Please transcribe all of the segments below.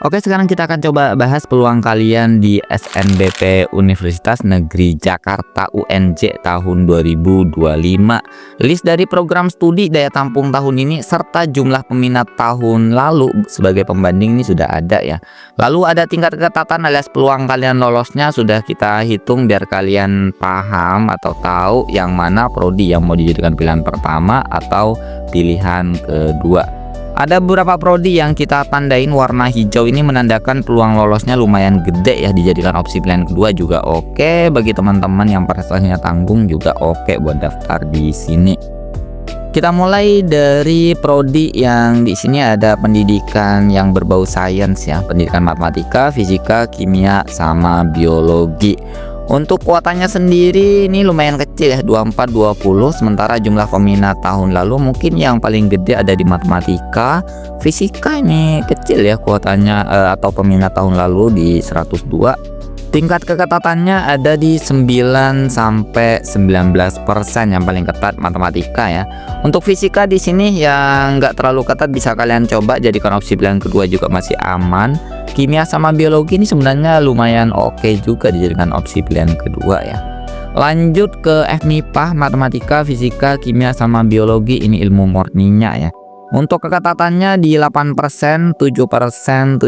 Oke, sekarang kita akan coba bahas peluang kalian di SNBP Universitas Negeri Jakarta UNJ tahun 2025. List dari program studi daya tampung tahun ini serta jumlah peminat tahun lalu sebagai pembanding ini sudah ada ya. Lalu ada tingkat ketatan alias peluang kalian lolosnya sudah kita hitung biar kalian paham atau tahu yang mana prodi yang mau dijadikan pilihan pertama atau pilihan kedua. Ada beberapa prodi yang kita tandain warna hijau ini menandakan peluang lolosnya lumayan gede ya, dijadikan opsi pilihan kedua juga oke. Bagi teman-teman yang prestasinya tanggung juga oke buat daftar di sini. Kita mulai dari prodi yang di sini ada pendidikan yang berbau sains ya, pendidikan matematika, fisika, kimia, sama biologi. Untuk kuotanya sendiri ini lumayan kecil ya, 24-20, sementara jumlah peminat tahun lalu mungkin yang paling gede ada di matematika. Fisika ini kecil ya kuotanya atau peminat tahun lalu di 102. Tingkat keketatannya ada di 9-19% yang paling ketat matematika ya. Untuk fisika di sini yang nggak terlalu ketat bisa kalian coba jadikan opsi pilihan kedua juga masih aman. Kimia sama biologi ini sebenarnya lumayan oke juga dijadikan opsi pilihan kedua ya. Lanjut ke FMIPA, matematika, fisika, kimia sama biologi ini ilmu murninya ya. Untuk keketatannya di 8%, 7%, 7%,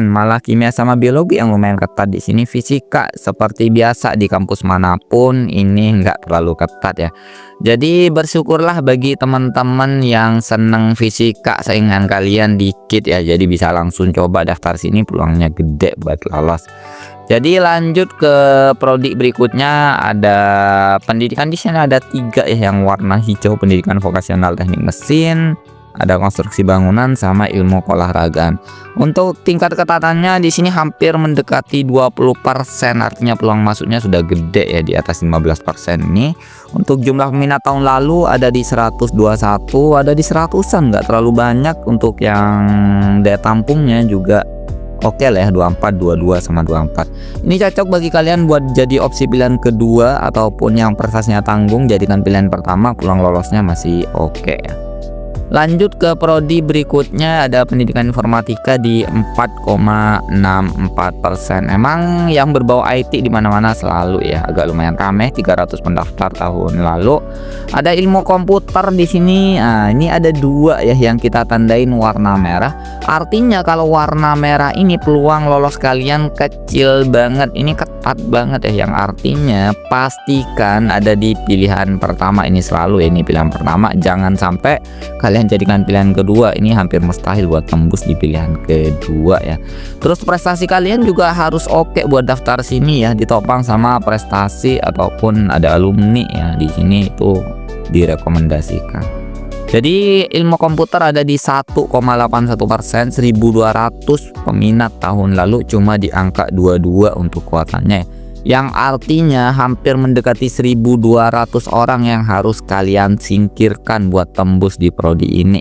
malah kimia sama biologi yang lumayan ketat di sini. Fisika seperti biasa di kampus manapun ini nggak terlalu ketat ya. Jadi bersyukurlah bagi teman-teman yang seneng fisika, saingan kalian dikit ya. Jadi bisa langsung coba daftar sini, peluangnya gede buat lolos. Jadi lanjut ke prodi berikutnya, ada pendidikan di sini ada 3 ya yang warna hijau, pendidikan vokasional teknik mesin, ada konstruksi bangunan sama ilmu keolahragaan. Untuk tingkat ketatannya di sini hampir mendekati 20%, artinya peluang masuknya sudah gede ya, di atas 15% ini. Untuk jumlah peminat tahun lalu ada di 121, ada di 100-an, nggak terlalu banyak. Untuk yang daya tampungnya juga oke lah ya, 24, 22 sama 24. Ini cocok bagi kalian buat jadi opsi pilihan kedua ataupun yang prestasinya tanggung jadikan pilihan pertama, peluang lolosnya masih oke ya. Lanjut ke prodi berikutnya ada pendidikan informatika di 4,64%. Emang yang berbau IT di mana-mana selalu ya, agak lumayan ramai, 300 pendaftar tahun lalu. Ada ilmu komputer di sini. Nah, ini ada 2 ya yang kita tandain warna merah. Artinya kalau warna merah ini peluang lolos kalian kecil banget. Ini ketat banget ya, yang artinya pastikan ada di pilihan pertama ini selalu ya, ini pilihan pertama. Jangan sampai kalian jadikan pilihan kedua, ini hampir mustahil buat tembus di pilihan kedua ya. Terus prestasi kalian juga harus oke buat daftar sini ya, ditopang sama prestasi ataupun ada alumni ya, di sini itu direkomendasikan. Jadi ilmu komputer ada di 1,81%, 1200 peminat tahun lalu cuma di angka 22 untuk kuotanya, yang artinya hampir mendekati 1200 orang yang harus kalian singkirkan buat tembus di prodi ini.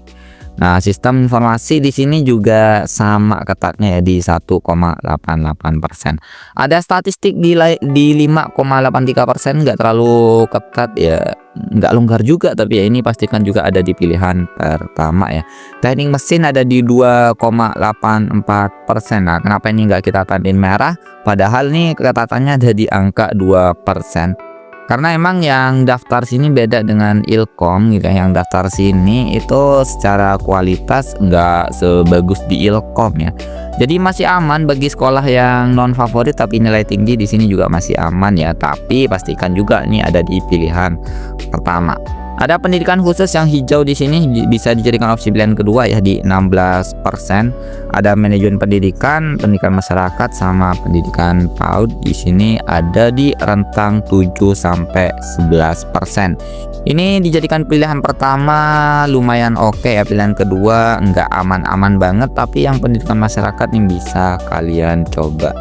Nah, sistem informasi di sini juga sama ketatnya ya, di 1,88%. Ada statistik di 5,83%, nggak terlalu ketat ya, nggak longgar juga, tapi ya ini pastikan juga ada di pilihan pertama ya. Teknik mesin ada di 2,84%. Nah, kenapa ini nggak kita tandin merah? Padahal nih keketatannya ada di angka 2%. Karena emang yang daftar sini beda dengan Ilkom gitu ya. Yang daftar sini itu secara kualitas nggak sebagus di Ilkom ya. Jadi masih aman bagi sekolah yang non favorit tapi nilai tinggi di sini juga masih aman ya. Tapi pastikan juga ini ada di pilihan pertama. Ada pendidikan khusus yang hijau di sini bisa dijadikan opsi pilihan kedua ya, di 16%. Ada manajemen pendidikan, pendidikan masyarakat sama pendidikan PAUD di sini ada di rentang 7-11%. Ini dijadikan pilihan pertama lumayan oke ya, pilihan kedua nggak aman-aman banget, tapi yang pendidikan masyarakat nih bisa kalian coba.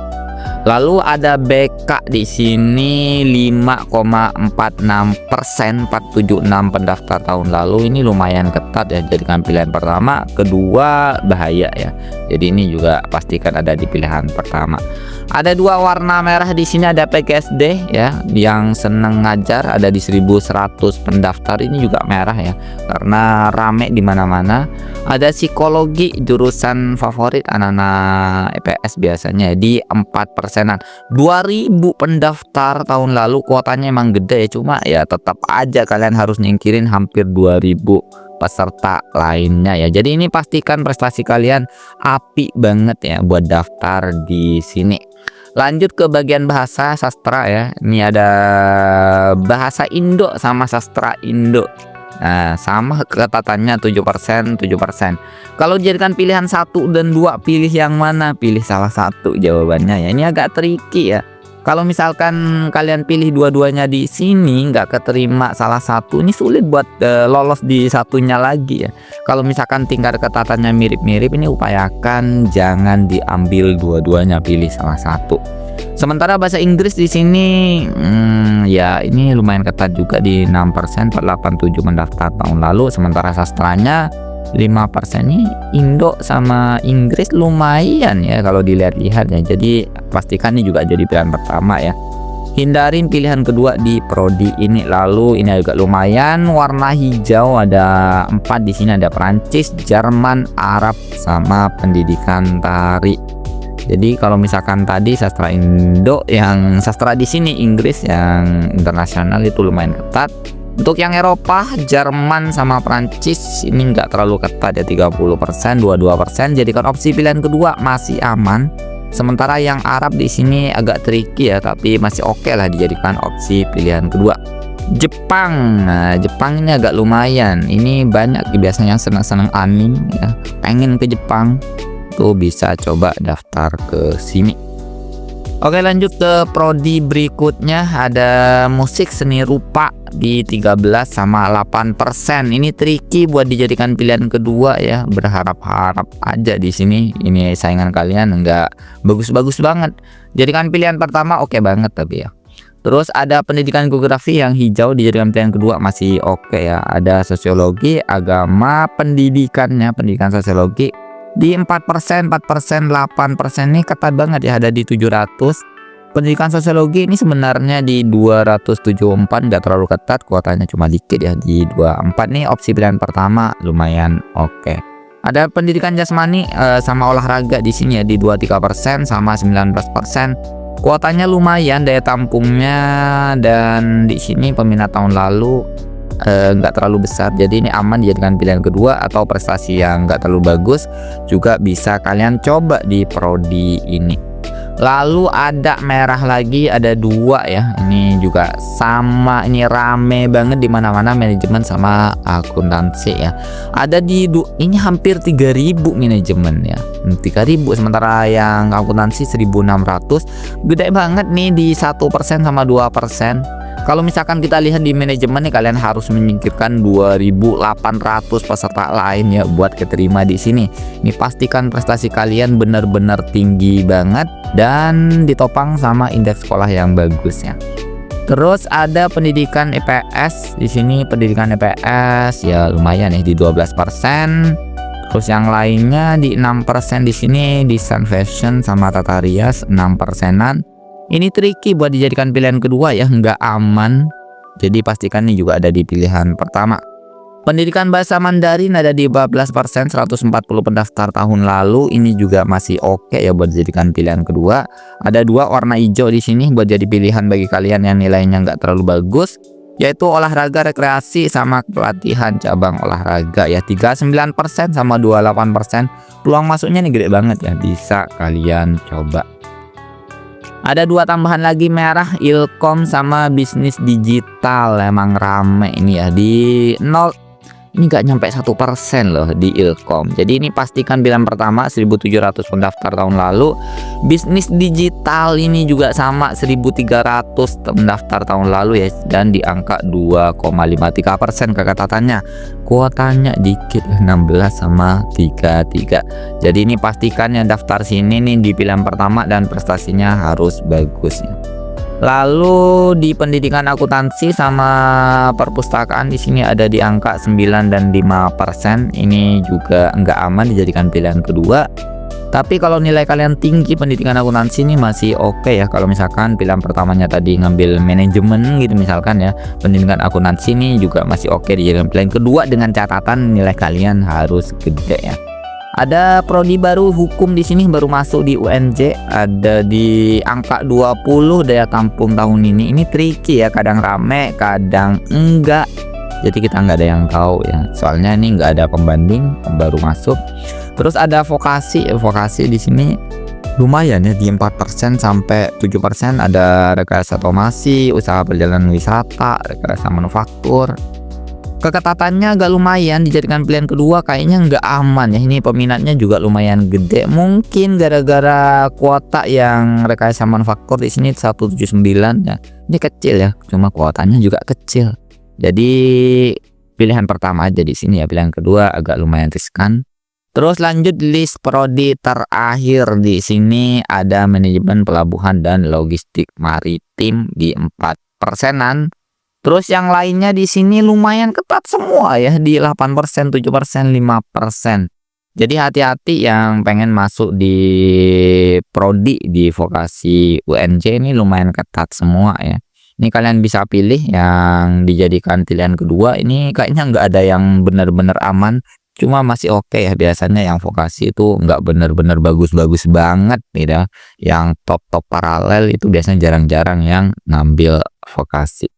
Lalu ada BK di sini 5,46%, 476 pendaftar tahun lalu. Ini lumayan ketat ya, jadikan pilihan pertama. Kedua bahaya ya. Jadi ini juga pastikan ada di pilihan pertama. Ada dua warna merah di sini, ada PGSD ya, yang seneng ngajar ada di 1100 pendaftar. Ini juga merah ya, karena rame di mana-mana. Ada psikologi, jurusan favorit anak-anak EPS biasanya di 4%-an. 2000 pendaftar tahun lalu, kuotanya emang gede ya, cuma ya tetap aja kalian harus nyingkirin hampir 2000 peserta lainnya ya. Jadi ini pastikan prestasi kalian api banget ya buat daftar di sini. Lanjut ke bagian bahasa sastra ya. Ini ada bahasa Indo sama sastra Indo. Nah, sama keketatannya 7%, 7%. Kalau dijadikan pilihan 1 dan 2, pilih yang mana? Pilih salah satu jawabannya ya. Ini agak tricky ya. Kalau misalkan kalian pilih dua-duanya di sini nggak keterima salah satu, ini sulit buat lolos di satunya lagi ya. Kalau misalkan tingkat keketatannya mirip-mirip, ini upayakan jangan diambil dua-duanya, pilih salah satu. Sementara bahasa Inggris di sini ya ini lumayan ketat juga di 6%, 487 mendaftar tahun lalu. Sementara sastranya 5% ini Indo sama Inggris lumayan ya kalau dilihat-lihat ya. Jadi pastikan ini juga jadi pilihan pertama ya. Hindarin pilihan kedua di prodi ini. Lalu ini juga lumayan warna hijau, ada 4 di sini, ada Perancis, Jerman, Arab sama pendidikan tari. Jadi kalau misalkan tadi sastra Indo, yang sastra di sini Inggris, yang internasional itu lumayan ketat. Untuk yang Eropa, Jerman sama Prancis ini nggak terlalu ketat ya, 30%, 22%. Jadikan opsi pilihan kedua masih aman. Sementara yang Arab di sini agak tricky ya, tapi masih oke lah dijadikan opsi pilihan kedua. Jepang, nah Jepang ini agak lumayan. Ini banyak biasanya yang senang-senang anime ya, pengen ke Jepang tuh bisa coba daftar ke sini. Oke, lanjut ke prodi berikutnya. Ada musik seni rupa di 13 sama 8%. Ini tricky buat dijadikan pilihan kedua ya. Berharap-harap aja di sini. Ini saingan kalian nggak bagus-bagus banget. Jadikan pilihan pertama oke banget tapi ya. Terus ada pendidikan geografi yang hijau dijadikan pilihan kedua masih oke ya. Ada sosiologi, agama, pendidikan sosiologi di 4%, 8% ini ketat banget ya, ada di 700. Pendidikan sosiologi ini sebenarnya di 274, nggak terlalu ketat, kuotanya cuma dikit ya, di 24 nih opsi pilihan pertama lumayan oke. Ada pendidikan jasmani sama olahraga di sini ya, di 23% sama 19%. Kuotanya lumayan, daya tampungnya, dan di sini peminat tahun lalu nggak terlalu besar, jadi ini aman dijadikan pilihan kedua. Atau prestasi yang nggak terlalu bagus juga bisa kalian coba di prodi ini. Lalu ada merah lagi, ada 2 ya, ini juga sama, ini rame banget di mana-mana, manajemen sama akuntansi ya. Ada di ini hampir 3000 manajemen ya, 3000, sementara yang akuntansi 1600. Gede banget nih di 1% sama 2%. Kalau misalkan kita lihat di manajemen nih, kalian harus menyingkirkan 2800 peserta lain ya buat keterima di sini. Ini pastikan prestasi kalian benar-benar tinggi banget dan ditopang sama indeks sekolah yang bagus ya. Terus ada pendidikan EPS di sini, pendidikan EPS ya lumayan ya di 12%. Terus yang lainnya di 6% di sini, desain fashion sama tata rias 6%-an. Ini tricky buat dijadikan pilihan kedua ya, nggak aman. Jadi pastikan ini juga ada di pilihan pertama. Pendidikan bahasa Mandarin ada di 14%, 140 pendaftar tahun lalu. Ini juga masih oke ya buat dijadikan pilihan kedua. Ada 2 warna hijau di sini buat jadi pilihan bagi kalian yang nilainya nggak terlalu bagus, yaitu olahraga rekreasi sama pelatihan cabang olahraga ya, 39% sama 28%. Peluang masuknya nih gede banget ya, bisa kalian coba. Ada 2 tambahan lagi merah, Ilkom sama bisnis digital, emang rame ini ya, di ini nggak nyampe 1% loh di Ilkom. Jadi ini pastikan pilihan pertama 1.700 pendaftar tahun lalu. Bisnis digital ini juga sama 1.300 pendaftar tahun lalu ya, dan di angka 2,53% keketatannya. Kuotanya dikit 16 sama 33. Jadi ini pastikan yang daftar sini nih di pilihan pertama dan prestasinya harus bagus ya. Lalu di pendidikan akuntansi sama perpustakaan di sini ada di angka 9 dan 5%. Ini juga enggak aman dijadikan pilihan kedua. Tapi kalau nilai kalian tinggi pendidikan akuntansi ini masih oke ya. Kalau misalkan pilihan pertamanya tadi ngambil manajemen gitu misalkan ya, pendidikan akuntansi ini juga masih oke dijadikan pilihan kedua dengan catatan nilai kalian harus gede ya. Ada prodi baru hukum di sini baru masuk di UNJ, ada di angka 20 daya tampung tahun ini. Ini tricky ya, kadang rame, kadang enggak. Jadi kita nggak ada yang tahu ya. Soalnya ini nggak ada pembanding, baru masuk. Terus ada vokasi di sini lumayan ya, di 4% sampai 7%. Ada rekayasa otomasi, usaha perjalanan wisata, rekayasa manufaktur. Keketatannya agak lumayan dijadikan pilihan kedua, kayaknya nggak aman ya. Ini peminatnya juga lumayan gede, mungkin gara-gara kuota yang rekayasa manufaktur di sini 179 ya. Ini kecil ya, cuma kuotanya juga kecil. Jadi pilihan pertama aja di sini ya, pilihan kedua agak lumayan riskan. Terus lanjut list prodi terakhir di sini ada manajemen pelabuhan dan logistik maritim di 4%-an. Terus yang lainnya di sini lumayan ketat semua ya, di 8%, 7%, 5%. Jadi hati-hati yang pengen masuk di prodi di vokasi UNJ, ini lumayan ketat semua ya. Ini kalian bisa pilih yang dijadikan pilihan kedua. Ini kayaknya nggak ada yang benar-benar aman, cuma masih oke ya. Biasanya yang vokasi itu nggak benar-benar bagus-bagus banget gitu. Yang top-top paralel itu biasanya jarang-jarang yang ngambil vokasi.